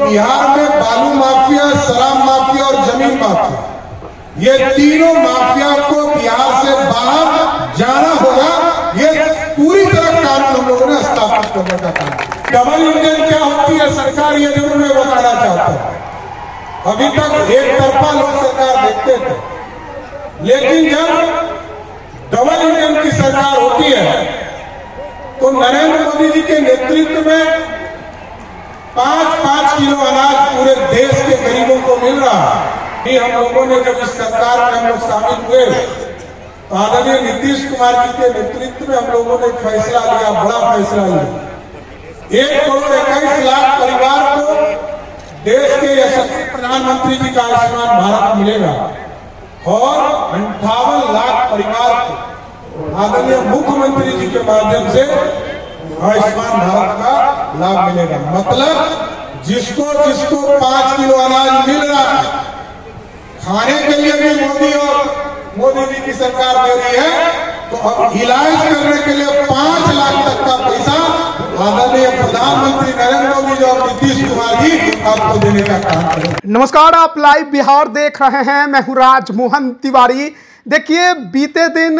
बिहार में बालू माफिया, शराब माफिया और जमीन माफिया, ये तीनों माफिया को बिहार से बाहर जाना होगा। ये पूरी तरह कानून हम लोगों ने स्थापित करने का काम। डबल इंजन क्या होती है सरकार, ये जरूर मैं बताना चाहता हूँ। अभी तक एक तरफा लोग सरकार देखते थे, लेकिन जब डबल इंजन की सरकार होती है तो नरेंद्र मोदी जी के नेतृत्व में 5-5 किलो अनाज पूरे देश के गरीबों को मिल रहा है। हम लोगों ने जब इस सरकार में हम लोग शामिल हुए तो आदरणीय नीतीश कुमार जी के नेतृत्व में हम लोगों ने फैसला लिया, बड़ा फैसला लिया। 1,21,00,000 परिवार को देश के यशस्वी प्रधानमंत्री जी का आयुष्मान भारत मिलेगा और 58 लाख परिवार को आदरणीय मुख्यमंत्री जी के माध्यम से आयुष्मान भारत का लाभ मिलेगा। मतलब जिसको 5 किलो अनाज मिल रहा है, खाने के लिए भी मोदी और मोदी जी की सरकार दे रही है, तो अब इलाज करने के लिए 5 लाख तक का पैसा आदरणीय प्रधानमंत्री नरेंद्र मोदी जी और नीतीश कुमार जी आपको देने का काम करें। नमस्कार, आप लाइव बिहार देख रहे हैं। मैं हूं राजमोहन तिवारी। देखिए, बीते दिन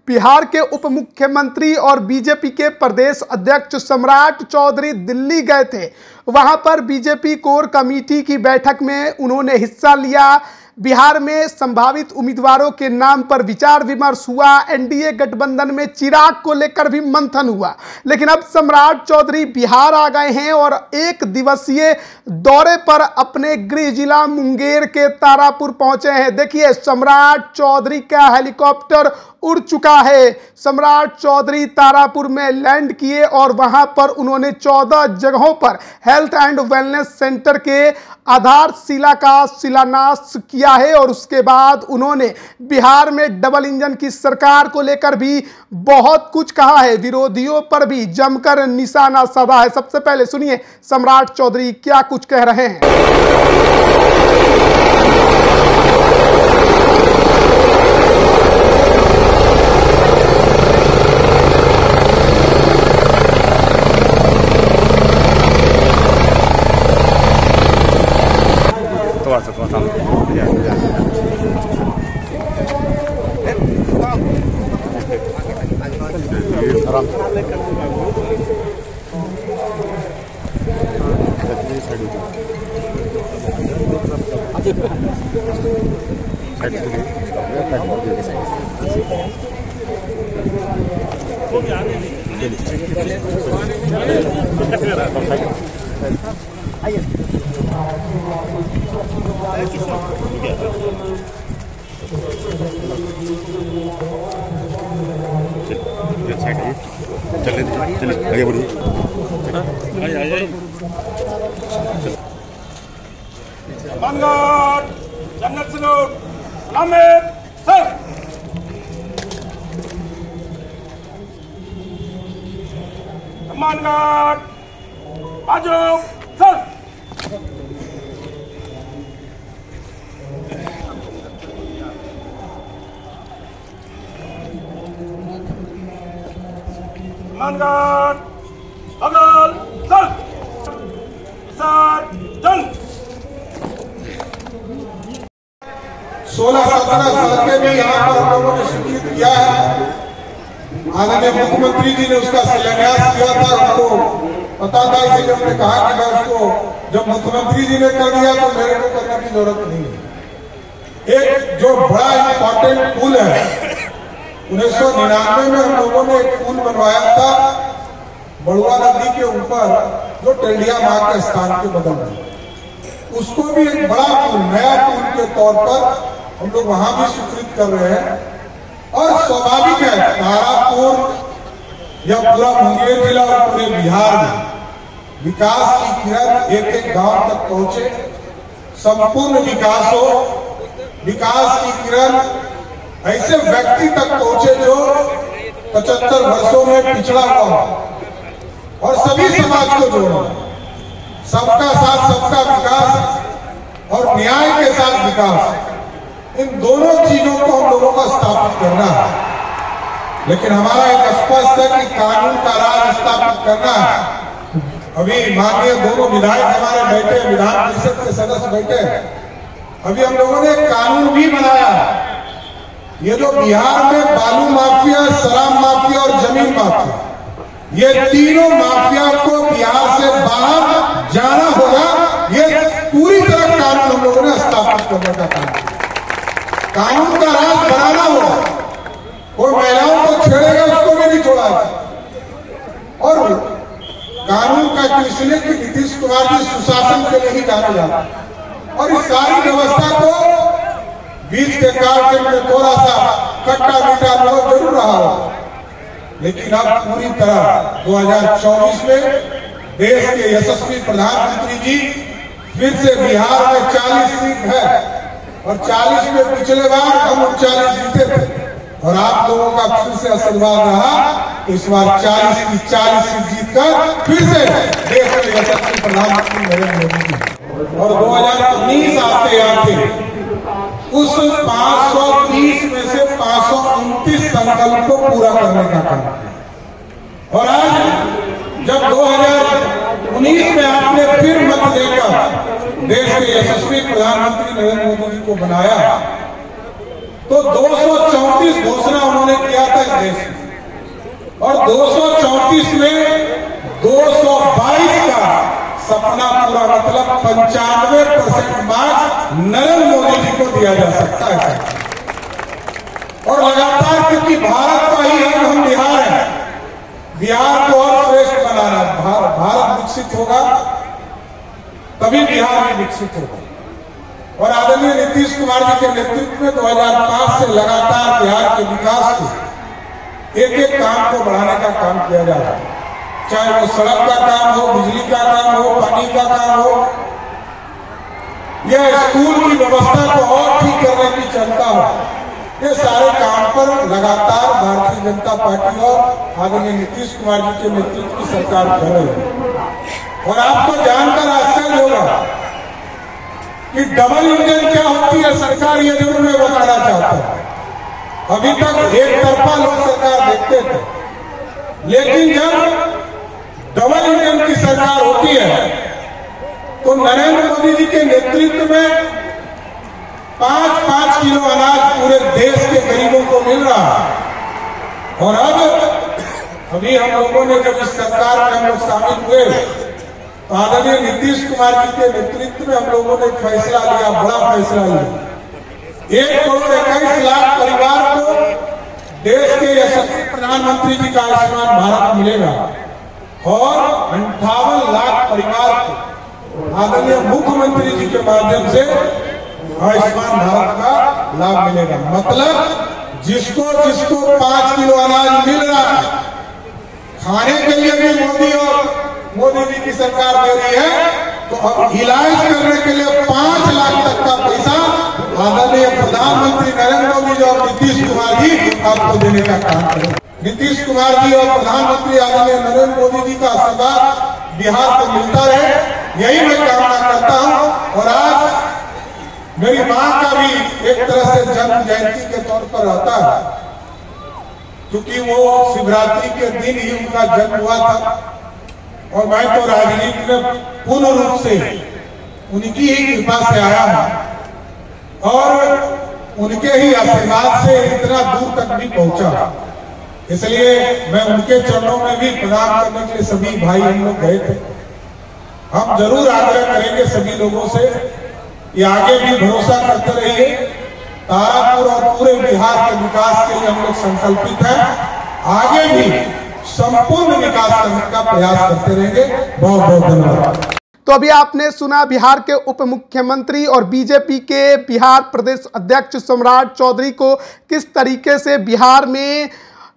बिहार के उप मुख्यमंत्री और बीजेपी के प्रदेश अध्यक्ष सम्राट चौधरी दिल्ली गए थे। वहां पर बीजेपी कोर कमेटी की बैठक में उन्होंने हिस्सा लिया। बिहार में संभावित उम्मीदवारों के नाम पर विचार विमर्श हुआ। एनडीए गठबंधन में चिराग को लेकर भी मंथन हुआ। लेकिन अब सम्राट चौधरी बिहार आ गए हैं और 1 दिवसीय दौरे पर अपने गृह जिला मुंगेर के तारापुर पहुंचे हैं। देखिए, सम्राट चौधरी का हेलीकॉप्टर उड़ चुका है। सम्राट चौधरी तारापुर में लैंड किए और वहां पर उन्होंने 14 जगहों पर हेल्थ एंड वेलनेस सेंटर के आधारशिला का शिलान्यास किया है और उसके बाद उन्होंने बिहार में डबल इंजन की सरकार को लेकर भी बहुत कुछ कहा है। विरोधियों पर भी जमकर निशाना साधा है। सबसे पहले सुनिए सम्राट चौधरी क्या कुछ कह रहे हैं। चलिए आगे बढ़िए। मानगढ़ जन्नत सलूट अमित सर। मानगढ़ बाजू सर। मानगढ़ बगल सर सर जंग। 16-17 साल के भी यहाँ पर हम लोगों ने स्वीकृत किया है। आदरणीय मुख्यमंत्री जी ने उसका शिलान्यास किया था। हमको पता था, इसलिए हमने कहा कि मैं उसको जब मुख्यमंत्री जी ने कर दिया तो मेरे को करने की जरूरत नहीं है। एक जो बड़ा इंपॉर्टेंट पुल है, 1999 में हम लोगों ने एक पुल बनवाया था बड़ुआ नदी के ऊपर, जो टेंडिया माँ के स्थान के बगल में। उसको भी एक बड़ा पुल, नया पुल के तौर पर हम लोग वहां भी स्वीकृत कर रहे हैं। और स्वाभाविक है, तारापुर या पूरा मुंगेर जिला और पूरे बिहार में विकास की किरण एक गांव तक पहुंचे, संपूर्ण विकास हो। विकास की किरण ऐसे व्यक्ति तक पहुंचे जो 75 वर्षों में पिछड़ा हुआ हो और सभी समाज को जोड़ो। सबका साथ सबका विकास और न्याय के साथ विकास, इन दोनों चीजों को हम लोगों को स्थापित करना है। लेकिन हमारा एक स्पष्ट है कि कानून का राज स्थापित करना है। अभी माननीय दोनों विधायक हमारे बैठे, विधान परिषद के सदस्य बैठे। अभी हम लोगों ने एक कानून भी बनाया। ये जो बिहार में बालू माफिया, शराब माफिया और जमीन माफिया, ये तीनों माफिया को बिहार से बाहर जाना होगा। ये पूरी तरह कानून हम लोगों ने स्थापित करने का काम किया। कानून का राज बनाना होगा। कोई महिलाओं को छेड़ेगा उसको भी नहीं छोड़ा। और कानून का इसलिए कि नीतीश कुमार जी सुशासन के लिए ही जाने जाते हैं। और इस सारी व्यवस्था को बीच के काल में थोड़ा सा कट्टा मीठा अनुभव जरूर रहा हो, लेकिन अब पूरी तरह 2024 में देश के यशस्वी प्रधानमंत्री जी फिर से बिहार में 40 सीट है और 40 में पिछले बार हम 39 जीते थे और आप लोगों का फिर से आशीर्वाद रहा। इस बार 40 की 40 सीट जीतकर फिर से देश के यशस्वी प्रधानमंत्री नरेंद्र मोदी जी। और 2019 आते आते उस 530 में से 529 संकल्प को पूरा करने का काम किया। और आज जब 2019 में आपने फिर मत देकर देश के यशस्वी प्रधानमंत्री नरेंद्र मोदी जी को बनाया, तो 234 घोषणा उन्होंने किया था इस देश में, और 234 में 222 का सपना पूरा, मतलब 95% मार्क्स नरेंद्र मोदी जी को दिया जा सकता है। और लगातार, क्योंकि भारत का ही हम बिहार है, बिहार को और श्रेष्ठ बनाना, भारत विकसित होगा तभी बिहार भी विकसित होगा। और आदरणीय नीतीश कुमार जी के नेतृत्व में 2005 से लगातार बिहार के विकास को एक एक काम को बढ़ाने का काम किया जा रहा है, चाहे वो सड़क का काम हो, बिजली का काम हो, पानी का काम हो, या स्कूल की व्यवस्था को और ठीक करने की क्षमता हो। ये सारे काम पर लगातार भारतीय जनता पार्टी और आदरणीय नीतीश कुमार जी के नेतृत्व की सरकार कर रही है। और आपको जानकर आश्चर्य होगा कि डबल इंजन क्या होती है सरकार, ये जरूर मैं बताना चाहता हूं। अभी तक एक तरफा लोग सरकार देखते थे, लेकिन जब डबल इंजन की सरकार होती है तो नरेंद्र मोदी जी के नेतृत्व में 5-5 किलो अनाज पूरे देश के गरीबों को मिल रहा है। और अब अभी हम लोगों ने जब इस सरकार में हम लोग शामिल हुए तो आदरणीय नीतीश कुमार जी के नेतृत्व में हम लोगों ने फैसला लिया, बड़ा फैसला लिया। 1,21,00,000 परिवार को देश के यशस्वी प्रधानमंत्री जी का आयुष्मान भारत मिलेगा और 58 लाख परिवार को आदरणीय मुख्यमंत्री जी के माध्यम से आयुष्मान भारत का लाभ मिलेगा। मतलब जिसको 5 किलो अनाज मिल रहा है, खाने के लिए भी मोदी जी की सरकार दे रही है, तो अब इलाज करने के लिए 5 लाख तक का पैसा आदरणीय प्रधानमंत्री नरेंद्र मोदी जी और नीतीश कुमार जी आपको देने का काम करेंगे। नीतीश कुमार जी और प्रधानमंत्री आदरणीय नरेंद्र मोदी जी का आशीर्वाद बिहार को मिलता रहे, यही मैं कामना करता हूं। और आज मेरी मां का भी एक तरह से जन्म जयंती के तौर पर रहता है, क्योंकि वो शिवरात्रि के दिन ही उनका जन्म हुआ था। और मैं तो राजनीति में पूर्ण रूप से उनकी ही कृपा से आया हूं और उनके ही आशीर्वाद से इतना दूर तक भी पहुंचा। इसलिए मैं उनके चरणों में भी प्रणाम करने के लिए सभी भाई हम लोग गए थे। हम जरूर आग्रह करेंगे सभी लोगों से कि आगे भी भरोसा करते रहिए। तारापुर और पूरे बिहार के विकास के लिए हम लोग संकल्पित हैं, आगे भी संपूर्ण विकास करने का प्रयास करते रहेंगे। बहुत बहुत धन्यवाद। तो अभी आपने सुना बिहार के उप मुख्यमंत्री और बीजेपी के बिहार प्रदेश अध्यक्ष सम्राट चौधरी को किस तरीके से बिहार में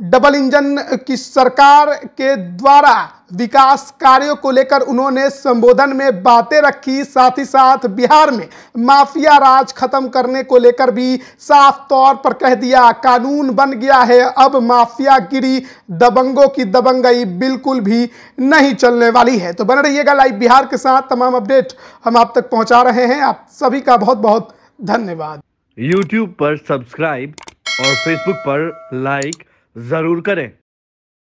डबल इंजन की सरकार के द्वारा विकास कार्यों को लेकर उन्होंने संबोधन में बातें रखी। साथ ही साथ बिहार में माफिया राज खत्म करने को लेकर भी साफ तौर पर कह दिया, कानून बन गया है, अब माफियागिरी, दबंगों की दबंगई बिल्कुल भी नहीं चलने वाली है। तो बने रहिएगा लाइव बिहार के साथ, तमाम अपडेट हम आप तक पहुंचा रहे हैं। आप सभी का बहुत बहुत धन्यवाद। YouTube पर सब्सक्राइब और Facebook पर लाइक जरूर करें।